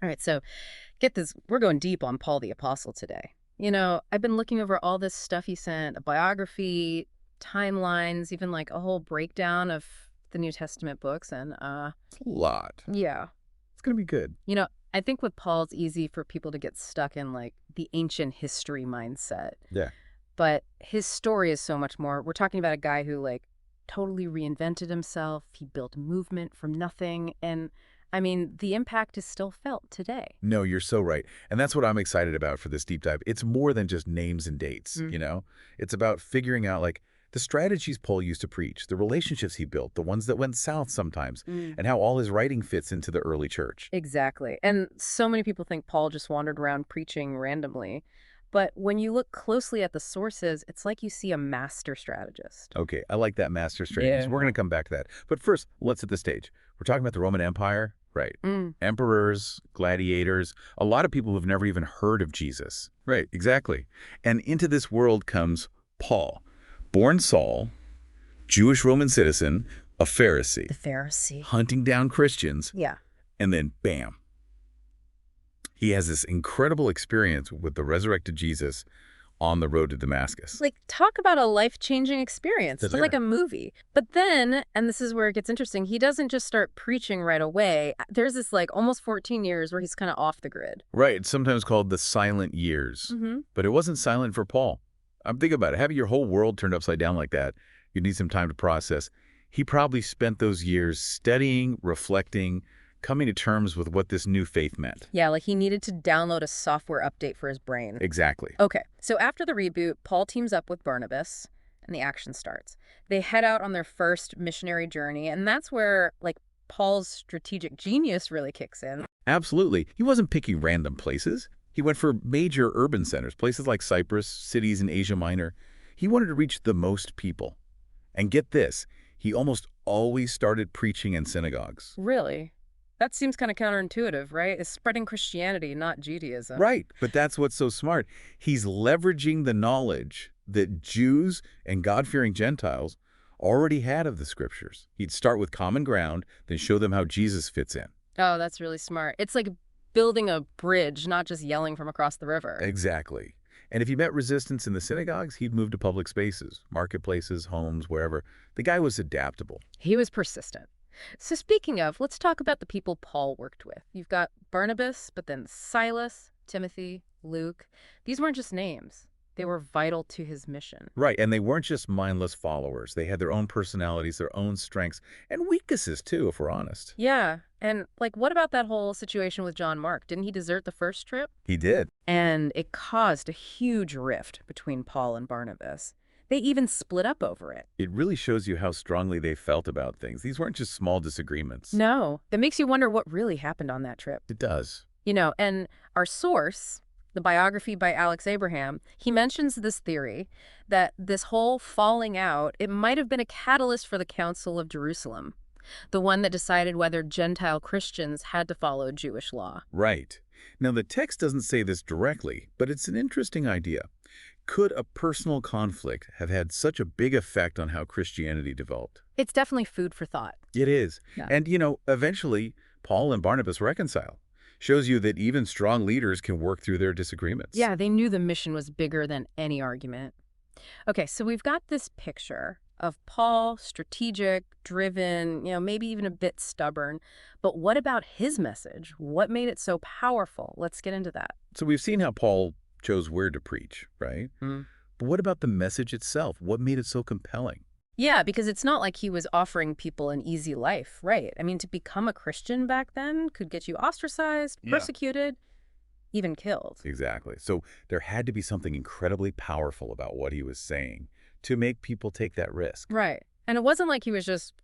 All right, so get this. We're going deep on Paul the Apostle today. I've been looking over all this stuff he sent, a biography, timelines, even like a whole breakdown of the New Testament books. And It's a lot. yeah, It's going to be good. I think with Paul, it's easy for people to get stuck in like the ancient history mindset. Yeah. But his story is so much more. We're talking about a guy who like totally reinvented himself. He built a movement from nothing. And I mean, the impact is still felt today. No, you're so right. And that's what I'm excited about for this deep dive. It's more than just names and dates, Mm. It's about figuring out, like, the strategies Paul used to preach, the relationships he built, the ones that went south sometimes, Mm. and how all his writing fits into the early church. Exactly. And so many people think Paul just wandered around preaching randomly. But when you look closely at the sources, it's like you see a master strategist. Okay, I like that master strategist. Yeah. We're going to come back to that. But first, let's set the stage. We're talking about the Roman Empire, right? Mm. Emperors, gladiators, a lot of people who've never even heard of Jesus. Right, exactly. And into this world comes Paul, born Saul, Jewish Roman citizen, a Pharisee, The Pharisee. hunting down Christians, Yeah. and then bam. He has this incredible experience with the resurrected Jesus on the road to Damascus. Like, talk about a life-changing experience. It's That's like right. a movie. But then, and this is where it gets interesting, he doesn't just start preaching right away. There's this, like, almost 14 years where he's kind of off the grid. Right, it's sometimes called the silent years. Mm-hmm. But it wasn't silent for Paul. I'm thinking about it. Having your whole world turned upside down like that, you need some time to process. He probably spent those years studying, reflecting, coming to terms with what this new faith meant. Yeah, like he needed to download a software update for his brain. Exactly. Okay, so after the reboot, Paul teams up with Barnabas, and the action starts. They head out on their first missionary journey, and that's where, like, Paul's strategic genius really kicks in. Absolutely. He wasn't picking random places. He went for major urban centers, places like Cyprus, cities in Asia Minor. He wanted to reach the most people. And get this, he almost always started preaching in synagogues. Really? That seems kind of counterintuitive, right? It's spreading Christianity, not Judaism. Right, but that's what's so smart. He's leveraging the knowledge that Jews and God-fearing Gentiles already had of the scriptures. He'd start with common ground, then show them how Jesus fits in. Oh, that's really smart. It's like building a bridge, not just yelling from across the river. Exactly. And if he met resistance in the synagogues, he'd move to public spaces, marketplaces, homes, wherever. The guy was adaptable. He was persistent. So speaking of, let's talk about the people Paul worked with. You've got Barnabas, but then Silas, Timothy, Luke. These weren't just names. They were vital to his mission. Right, and they weren't just mindless followers. They had their own personalities, their own strengths, and weaknesses, too, if we're honest. Yeah, and like, what about that whole situation with John Mark? Didn't he desert the first trip? He did. And it caused a huge rift between Paul and Barnabas. They even split up over it. It really shows you how strongly they felt about things. These weren't just small disagreements. No, that makes you wonder what really happened on that trip. It does. And our source, the biography by Alex Abraham, he mentions this theory that this whole falling out, it might have been a catalyst for the Council of Jerusalem, the one that decided whether Gentile Christians had to follow Jewish law. Right. Now, the text doesn't say this directly, but it's an interesting idea. Could a personal conflict have had such a big effect on how Christianity developed? It's definitely food for thought. It is. Yeah. And, eventually, Paul and Barnabas reconcile. Shows you that even strong leaders can work through their disagreements. Yeah, they knew the mission was bigger than any argument. Okay, so we've got this picture of Paul, strategic, driven, maybe even a bit stubborn. But what about his message? What made it so powerful? Let's get into that. So we've seen how Paul chose where to preach, right? Mm. But what about the message itself? What made it so compelling? Yeah, because it's not like he was offering people an easy life, right? I mean, to become a Christian back then could get you ostracized, Yeah. persecuted, even killed. Exactly. So there had to be something incredibly powerful about what he was saying to make people take that risk. Right. And it wasn't like he was just,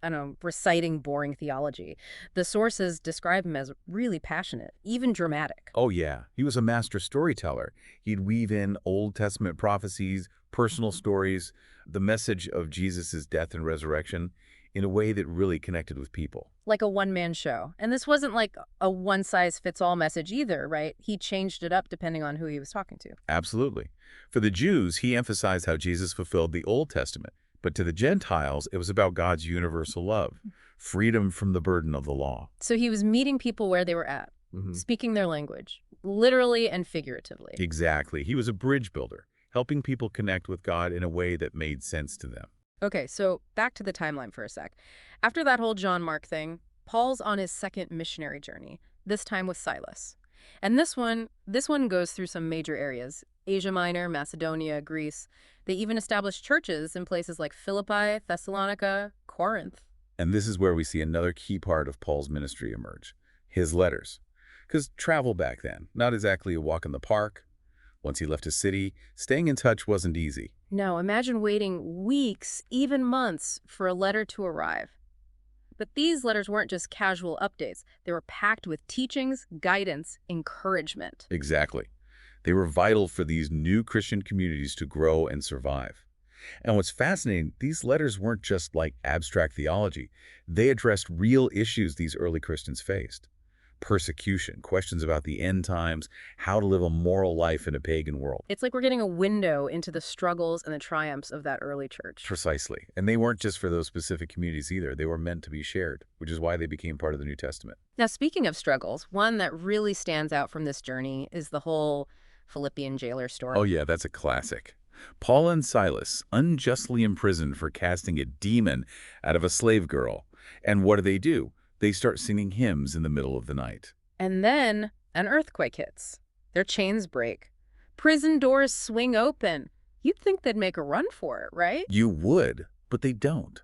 reciting boring theology. The sources describe him as really passionate, even dramatic. Oh, yeah. He was a master storyteller. He'd weave in Old Testament prophecies, personal stories, the message of Jesus' death and resurrection in a way that really connected with people. Like a one-man show. And this wasn't like a one-size-fits-all message either, right? He changed it up depending on who he was talking to. Absolutely. For the Jews, he emphasized how Jesus fulfilled the Old Testament. But to the Gentiles, it was about God's universal love, freedom from the burden of the law. So he was meeting people where they were at. speaking their language, literally and figuratively. Exactly. He was a bridge builder, helping people connect with God in a way that made sense to them. Okay, so back to the timeline for a sec. After that whole John Mark thing, Paul's on his second missionary journey, this time with Silas. And this one goes through some major areas: Asia Minor, Macedonia, Greece. They even established churches in places like Philippi, Thessalonica, Corinth. And this is where we see another key part of Paul's ministry emerge, his letters. Because travel back then, not exactly a walk in the park. Once he left his city, staying in touch wasn't easy. Now, imagine waiting weeks, even months, for a letter to arrive. But these letters weren't just casual updates. They were packed with teachings, guidance, encouragement. Exactly. They were vital for these new Christian communities to grow and survive. And what's fascinating, these letters weren't just like abstract theology. They addressed real issues these early Christians faced. Persecution, questions about the end times, how to live a moral life in a pagan world. It's like we're getting a window into the struggles and the triumphs of that early church. Precisely. And they weren't just for those specific communities either. They were meant to be shared, which is why they became part of the New Testament. Now, speaking of struggles, one that really stands out from this journey is the whole Philippian jailer story. Oh yeah, that's a classic. Paul and Silas, unjustly imprisoned for casting a demon out of a slave girl. And what do? They start singing hymns in the middle of the night. And then an earthquake hits. Their chains break. Prison doors swing open. You'd think they'd make a run for it, right? You would, but they don't.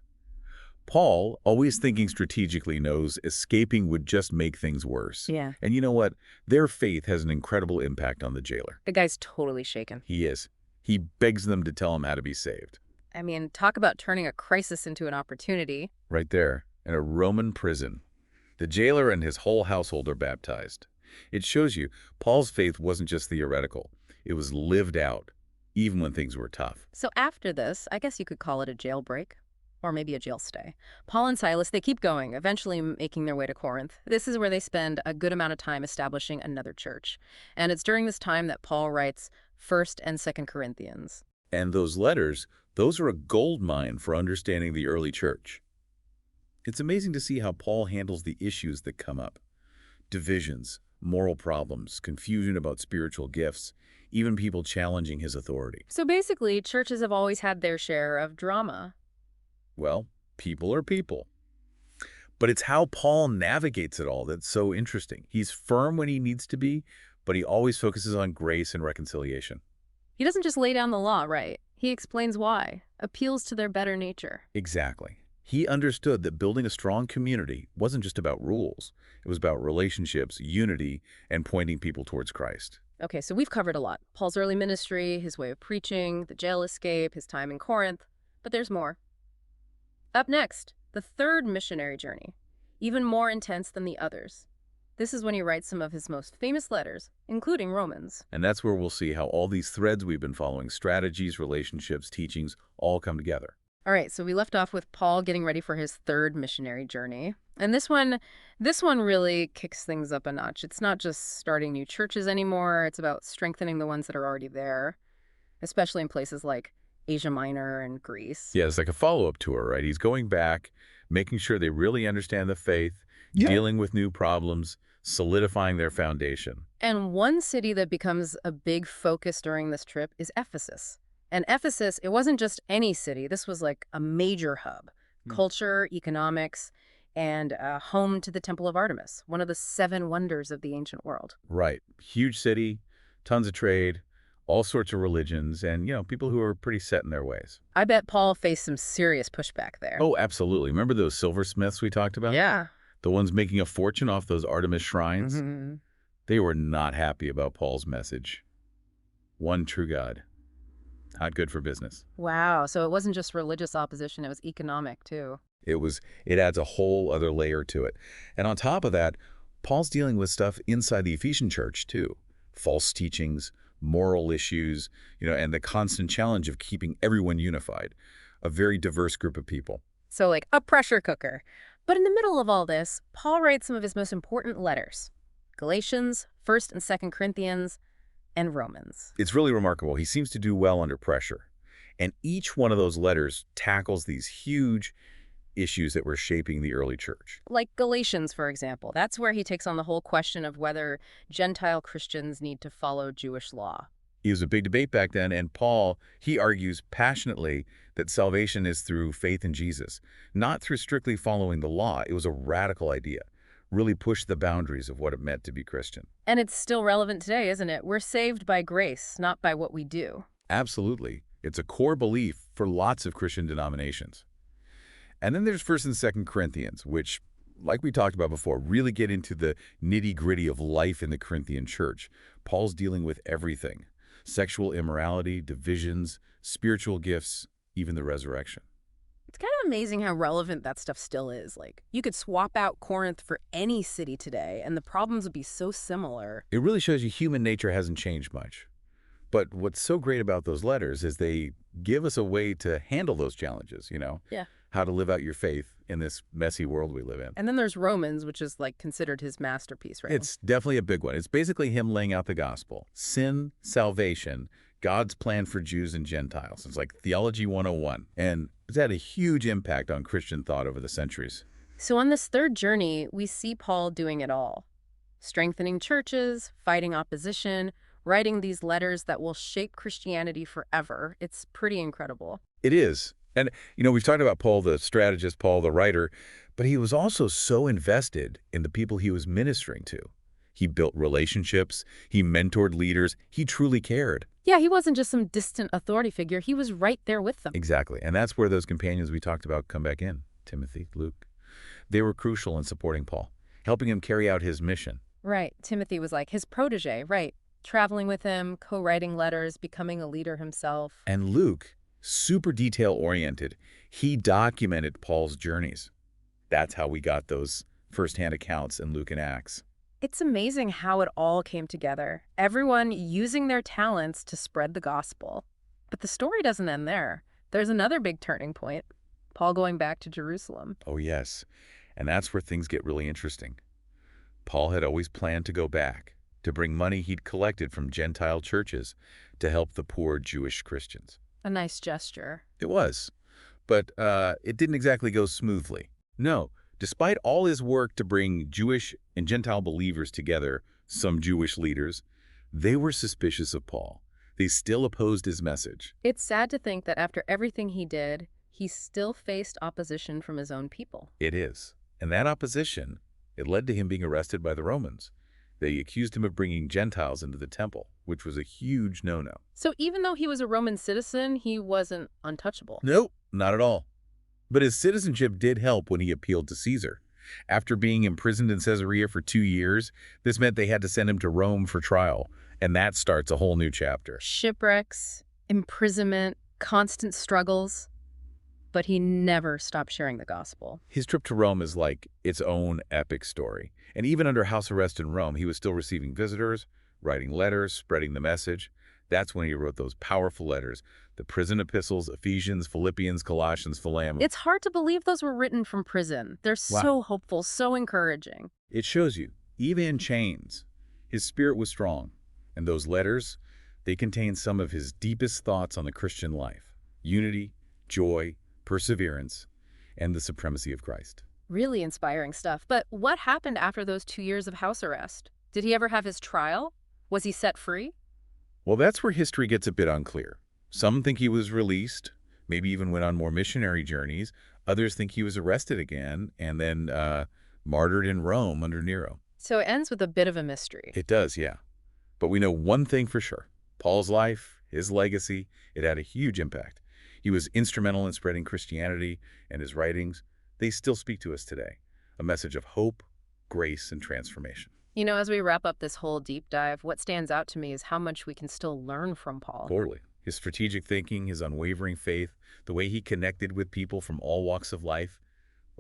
Paul, always thinking strategically, knows escaping would just make things worse. Yeah. And you know what? Their faith has an incredible impact on the jailer. The guy's totally shaken. He is. He begs them to tell him how to be saved. I mean, talk about turning a crisis into an opportunity. Right there, in a Roman prison. The jailer and his whole household are baptized. It shows you Paul's faith wasn't just theoretical. It was lived out, even when things were tough. So after this, I guess you could call it a jailbreak. Or maybe a jail stay. Paul and Silas, they keep going, eventually making their way to Corinth. This is where they spend a good amount of time establishing another church. And it's during this time that Paul writes 1st and 2nd Corinthians. And those letters, those are a gold mine for understanding the early church. It's amazing to see how Paul handles the issues that come up. Divisions, moral problems, confusion about spiritual gifts, even people challenging his authority. So basically, churches have always had their share of drama. Well, people are people. But it's how Paul navigates it all that's so interesting. He's firm when he needs to be, but he always focuses on grace and reconciliation. He doesn't just lay down the law, right? He explains why, appeals to their better nature. Exactly. He understood that building a strong community wasn't just about rules. It was about relationships, unity, and pointing people towards Christ. Okay, so we've covered a lot. Paul's early ministry, his way of preaching, the jail escape, his time in Corinth. But there's more. Up next, the third missionary journey, even more intense than the others. This is when he writes some of his most famous letters, including Romans. And that's where we'll see how all these threads we've been following, strategies, relationships, teachings, all come together. All right, so we left off with Paul getting ready for his third missionary journey. And this one really kicks things up a notch. It's not just starting new churches anymore. It's about strengthening the ones that are already there, especially in places like Asia Minor and Greece. Yeah, it's like a follow-up tour, right? He's going back, making sure they really understand the faith, dealing with new problems, solidifying their foundation. And one city that becomes a big focus during this trip is Ephesus. And Ephesus, it wasn't just any city. This was like a major hub. Culture, economics, and home to the Temple of Artemis, one of the 7 wonders of the ancient world. Right. Huge city, tons of trade, all sorts of religions, and, people who are pretty set in their ways. I bet Paul faced some serious pushback there. Oh, absolutely. Remember those silversmiths we talked about? Yeah. The ones making a fortune off those Artemis shrines? Mm-hmm. They were not happy about Paul's message. One true God. Not good for business. Wow. So it wasn't just religious opposition, it was economic too. It adds a whole other layer to it. And on top of that, Paul's dealing with stuff inside the Ephesian church too. False teachings, moral issues, and the constant challenge of keeping everyone unified. A very diverse group of people. So like a pressure cooker. But in the middle of all this, Paul writes some of his most important letters. Galatians, 1st and 2nd Corinthians, and Romans. It's really remarkable. He seems to do well under pressure. And each one of those letters tackles these huge, issues that were shaping the early church. Like Galatians, for example. That's where he takes on the whole question of whether Gentile Christians need to follow Jewish law. It was a big debate back then, and Paul, he argues passionately that salvation is through faith in Jesus, not through strictly following the law. It was a radical idea, really pushed the boundaries of what it meant to be Christian. And it's still relevant today, isn't it? We're saved by grace, not by what we do. Absolutely. It's a core belief for lots of Christian denominations. And then there's 1st and 2nd Corinthians, which, like we talked about before, really get into the nitty-gritty of life in the Corinthian church. Paul's dealing with everything: sexual immorality, divisions, spiritual gifts, even the resurrection. It's kind of amazing how relevant that stuff still is. Like, you could swap out Corinth for any city today, and the problems would be so similar. It really shows you human nature hasn't changed much. But what's so great about those letters is they give us a way to handle those challenges, Yeah. how to live out your faith in this messy world we live in. And then there's Romans, which is like considered his masterpiece, right? It's definitely a big one. It's basically him laying out the gospel. Sin, salvation, God's plan for Jews and Gentiles. It's like Theology 101. And it's had a huge impact on Christian thought over the centuries. So on this third journey, we see Paul doing it all. Strengthening churches, fighting opposition, writing these letters that will shape Christianity forever. It's pretty incredible. It is. And, we've talked about Paul the strategist, Paul the writer, but he was also so invested in the people he was ministering to. He built relationships. He mentored leaders. He truly cared. Yeah, he wasn't just some distant authority figure. He was right there with them. Exactly. And that's where those companions we talked about come back in. Timothy, Luke. They were crucial in supporting Paul, helping him carry out his mission. Right. Timothy was like his protege, right? Traveling with him, co-writing letters, becoming a leader himself. And Luke, super detail-oriented, he documented Paul's journeys. That's how we got those first-hand accounts in Luke and Acts. It's amazing how it all came together. Everyone using their talents to spread the gospel. But the story doesn't end there. There's another big turning point. Paul going back to Jerusalem. Oh, yes. And that's where things get really interesting. Paul had always planned to go back, to bring money he'd collected from Gentile churches to help the poor Jewish Christians. A nice gesture. It was. But it didn't exactly go smoothly. No, despite all his work to bring Jewish and Gentile believers together, some Jewish leaders, they were suspicious of Paul. They still opposed his message. It's sad to think that after everything he did, he still faced opposition from his own people. It is. And that opposition, it led to him being arrested by the Romans. They accused him of bringing Gentiles into the temple, which was a huge no-no. So even though he was a Roman citizen, he wasn't untouchable. Nope, not at all. But his citizenship did help when he appealed to Caesar. After being imprisoned in Caesarea for 2 years, this meant they had to send him to Rome for trial, and that starts a whole new chapter. Shipwrecks, imprisonment, constant struggles. But he never stopped sharing the gospel. His trip to Rome is like its own epic story. And even under house arrest in Rome, he was still receiving visitors, writing letters, spreading the message. That's when he wrote those powerful letters, the prison epistles, Ephesians, Philippians, Colossians, Philemon. It's hard to believe those were written from prison. They're so hopeful, so encouraging. It shows you, even in chains, his spirit was strong. And those letters, they contain some of his deepest thoughts on the Christian life: unity, joy, perseverance, and the supremacy of Christ. Really inspiring stuff. But what happened after those 2 years of house arrest? Did he ever have his trial? Was he set free? Well, that's where history gets a bit unclear. Some think he was released, maybe even went on more missionary journeys. Others think he was arrested again and then martyred in Rome under Nero. So it ends with a bit of a mystery. It does, yeah. But we know one thing for sure. Paul's life, his legacy, it had a huge impact. He was instrumental in spreading Christianity, and his writings, they still speak to us today. A message of hope, grace, and transformation. You know, as we wrap up this whole deep dive, what stands out to me is how much we can still learn from Paul. Totally. His strategic thinking, his unwavering faith, the way he connected with people from all walks of life,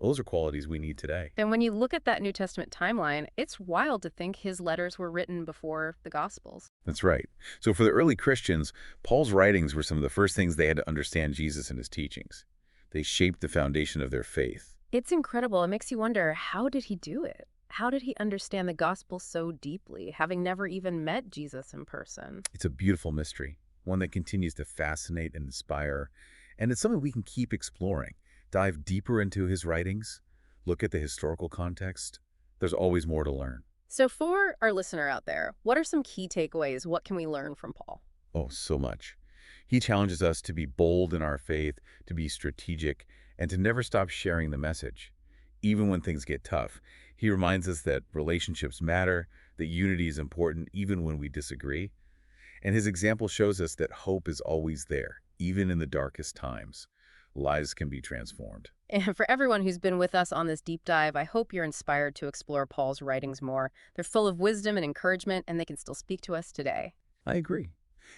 those are qualities we need today. And when you look at that New Testament timeline, it's wild to think his letters were written before the Gospels. That's right. So for the early Christians, Paul's writings were some of the first things they had to understand Jesus and his teachings. They shaped the foundation of their faith. It's incredible. It makes you wonder, how did he do it? How did he understand the gospel so deeply, having never even met Jesus in person? It's a beautiful mystery, one that continues to fascinate and inspire, and it's something we can keep exploring. Dive deeper into his writings. Look at the historical context. There's always more to learn. So for our listener out there, what are some key takeaways? What can we learn from Paul? Oh, so much. He challenges us to be bold in our faith, to be strategic, and to never stop sharing the message. Even when things get tough, he reminds us that relationships matter, that unity is important even when we disagree. And his example shows us that hope is always there, even in the darkest times. Lives can be transformed. And for everyone who's been with us on this deep dive, I hope you're inspired to explore Paul's writings more. They're full of wisdom and encouragement, and they can still speak to us today. I agree.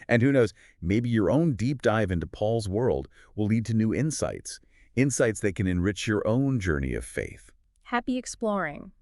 And who knows, maybe your own deep dive into Paul's world will lead to new insights, insights that can enrich your own journey of faith. Happy exploring.